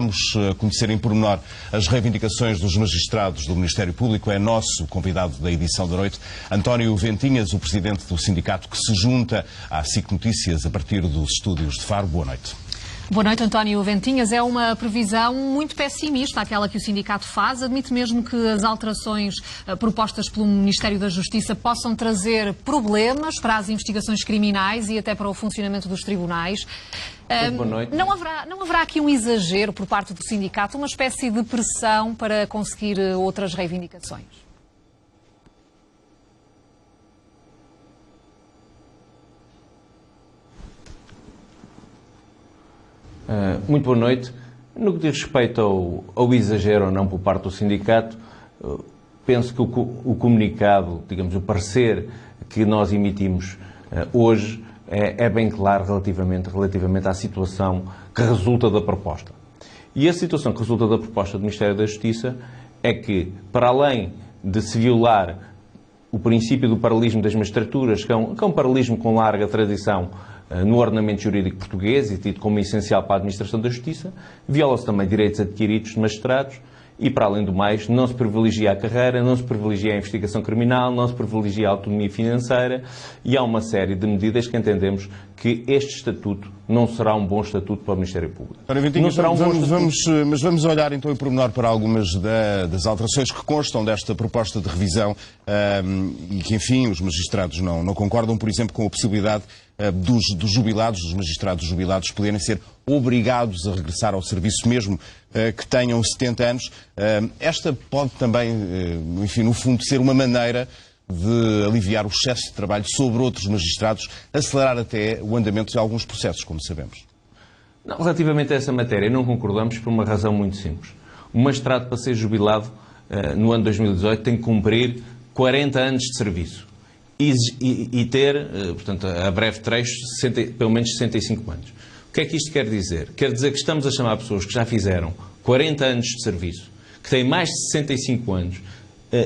vamos conhecer em pormenor as reivindicações dos magistrados do Ministério Público. É nosso convidado da edição da noite, António Ventinhas, o presidente do sindicato que se junta à SIC Notícias a partir dos estúdios de Faro. Boa noite. Boa noite, António Ventinhas. É uma previsão muito pessimista aquela que o sindicato faz. Admite mesmo que as alterações propostas pelo Ministério da Justiça possam trazer problemas para as investigações criminais e até para o funcionamento dos tribunais. Boa noite. Não haverá aqui um exagero por parte do sindicato, uma espécie de pressão para conseguir outras reivindicações? Muito boa noite. No que diz respeito ao exagero ou não por parte do sindicato, penso que o comunicado, digamos, o parecer que nós emitimos hoje é bem claro relativamente à situação que resulta da proposta. E a situação que resulta da proposta do Ministério da Justiça é que, para além de se violar o princípio do paralelismo das magistraturas, que é um paralelismo com larga tradição no ordenamento jurídico português e tido como essencial para a administração da justiça, viola-se também direitos adquiridos de magistrados e, para além do mais, não se privilegia a carreira, não se privilegia a investigação criminal, não se privilegia a autonomia financeira e há uma série de medidas que entendemos que este estatuto não será um bom estatuto para o Ministério Público. Não será um bom estatuto. Mas vamos olhar então em pormenor para algumas das alterações que constam desta proposta de revisão e que, enfim, os magistrados não concordam, por exemplo, com a possibilidade dos jubilados, dos magistrados jubilados, poderem ser obrigados a regressar ao serviço mesmo que tenham 70 anos. Esta pode também, enfim, no fundo, ser uma maneira de aliviar o excesso de trabalho sobre outros magistrados, acelerar até o andamento de alguns processos, como sabemos. Não, relativamente a essa matéria, não concordamos por uma razão muito simples. O magistrado, para ser jubilado no ano 2018, tem que cumprir 40 anos de serviço e ter, portanto, a breve trecho, pelo menos 65 anos. O que é que isto quer dizer? Quer dizer que estamos a chamar pessoas que já fizeram 40 anos de serviço, que têm mais de 65 anos,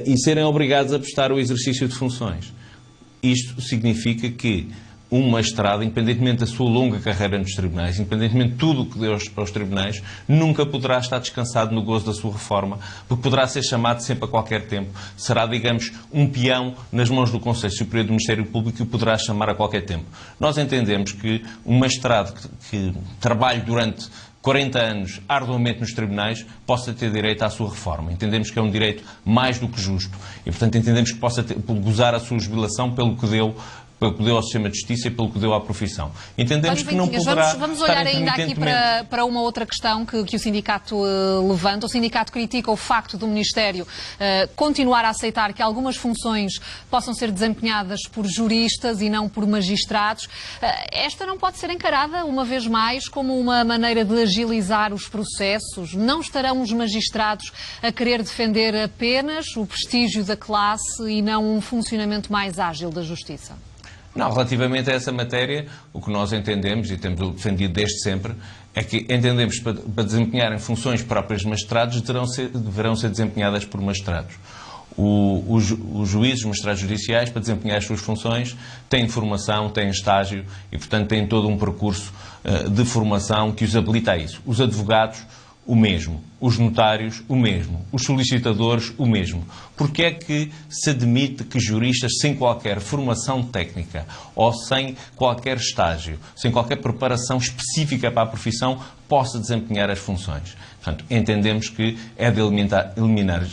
e serem obrigados a prestar o exercício de funções. Isto significa que um magistrado, independentemente da sua longa carreira nos tribunais, independentemente de tudo o que deu aos tribunais, nunca poderá estar descansado no gozo da sua reforma, porque poderá ser chamado sempre a qualquer tempo. Será, digamos, um peão nas mãos do Conselho Superior do Ministério Público e o poderá chamar a qualquer tempo. Nós entendemos que um magistrado que trabalhe durante 40 anos arduamente nos tribunais possa ter direito à sua reforma. Entendemos que é um direito mais do que justo e, portanto, entendemos que possa gozar a sua jubilação pelo que deu ao sistema de justiça e pelo que deu à profissão. Entendemos que não poderá... Vamos olhar ainda aqui para uma outra questão que o sindicato levanta. O sindicato critica o facto do Ministério continuar a aceitar que algumas funções possam ser desempenhadas por juristas e não por magistrados. Esta não pode ser encarada, uma vez mais, como uma maneira de agilizar os processos? Não estarão os magistrados a querer defender apenas o prestígio da classe e não um funcionamento mais ágil da justiça? Não, relativamente a essa matéria, o que nós entendemos, e temos defendido desde sempre, é que entendemos que para desempenharem funções próprias de magistrados deverão ser desempenhadas por magistrados. Os juízes, os magistrados judiciais, para desempenhar as suas funções, têm formação, têm estágio e, portanto, têm todo um percurso de formação que os habilita a isso. Os advogados, o mesmo. Os notários, o mesmo. Os solicitadores, o mesmo. Porque é que se admite que juristas sem qualquer formação técnica ou sem qualquer estágio, sem qualquer preparação específica para a profissão, possa desempenhar as funções? Portanto, entendemos que é de eliminar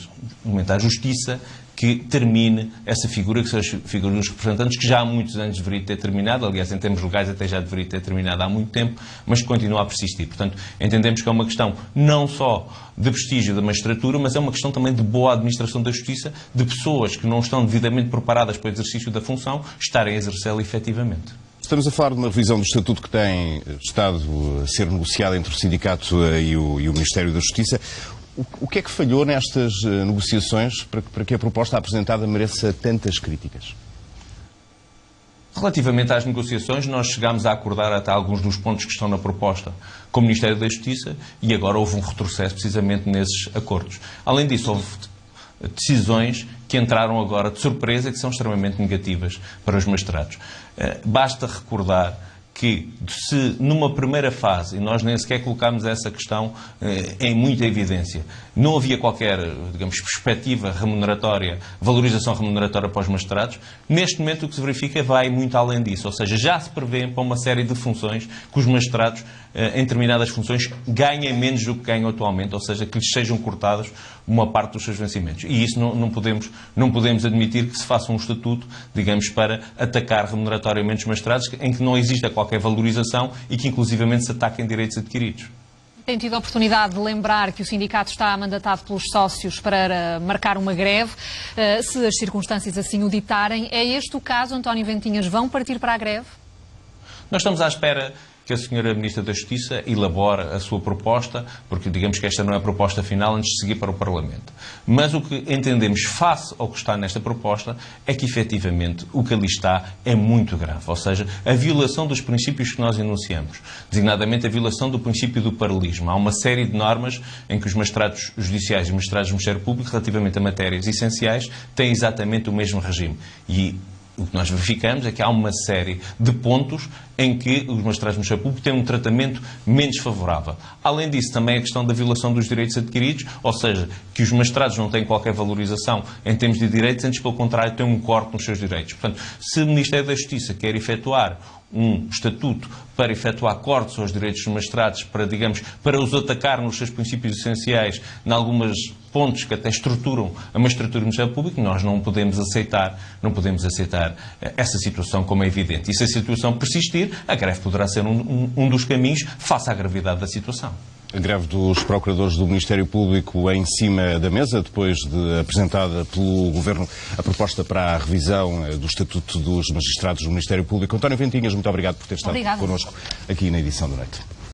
a justiça que termine essa figura, que são as figuras dos representantes, que já há muitos anos deveria ter terminado, aliás, em termos legais até já deveria ter terminado há muito tempo, mas que continua a persistir. Portanto, entendemos que é uma questão não só de prestígio da magistratura, mas é uma questão também de boa administração da justiça, de pessoas que não estão devidamente preparadas para o exercício da função, estarem a exercê-la efetivamente. Estamos a falar de uma revisão do Estatuto que tem estado a ser negociada entre o Sindicato e o Ministério da Justiça. O que é que falhou nestas negociações para que a proposta apresentada mereça tantas críticas? Relativamente às negociações, nós chegámos a acordar até alguns dos pontos que estão na proposta com o Ministério da Justiça e agora houve um retrocesso precisamente nesses acordos. Além disso, houve decisões que entraram agora de surpresa e que são extremamente negativas para os magistrados. Basta recordar que se numa primeira fase, e nós nem sequer colocámos essa questão em muita evidência, não havia qualquer, digamos, perspectiva remuneratória, valorização remuneratória para os magistrados, neste momento o que se verifica vai muito além disso, ou seja, já se prevê para uma série de funções que os magistrados, em determinadas funções, ganhem menos do que ganham atualmente, ou seja, que lhes sejam cortados uma parte dos seus vencimentos. E isso não podemos admitir que se faça um estatuto, digamos, para atacar remuneratoriamente os magistrados, em que não exista qualquer valorização e que inclusivamente se ataquem direitos adquiridos. Tem tido a oportunidade de lembrar que o sindicato está mandatado pelos sócios para marcar uma greve, se as circunstâncias assim o ditarem. É este o caso, António Ventinhas? Vão partir para a greve? Nós estamos à espera que a Sra. Ministra da Justiça elabore a sua proposta, porque digamos que esta não é a proposta final antes de seguir para o Parlamento. Mas o que entendemos face ao que está nesta proposta é que, efetivamente, o que ali está é muito grave. Ou seja, a violação dos princípios que nós enunciamos, designadamente a violação do princípio do paralelismo. Há uma série de normas em que os magistrados judiciais e os magistrados do Ministério Público, relativamente a matérias essenciais, têm exatamente o mesmo regime. E o que nós verificamos é que há uma série de pontos em que os magistrados do Ministério Público têm um tratamento menos favorável. Além disso, também a questão da violação dos direitos adquiridos, ou seja, que os magistrados não têm qualquer valorização em termos de direitos, antes, pelo contrário, têm um corte nos seus direitos. Portanto, se o Ministério da Justiça quer efetuar um estatuto para efetuar cortes aos direitos dos magistrados, para os atacar nos seus princípios essenciais, em alguns pontos que até estruturam a magistratura do Ministério Público, nós não podemos aceitar essa situação como é evidente. E se a situação persistir, a greve poderá ser um dos caminhos face à gravidade da situação. A greve dos procuradores do Ministério Público em cima da mesa, depois de apresentada pelo Governo a proposta para a revisão do Estatuto dos Magistrados do Ministério Público. António Ventinhas, muito obrigado por ter estado connosco aqui na edição da noite.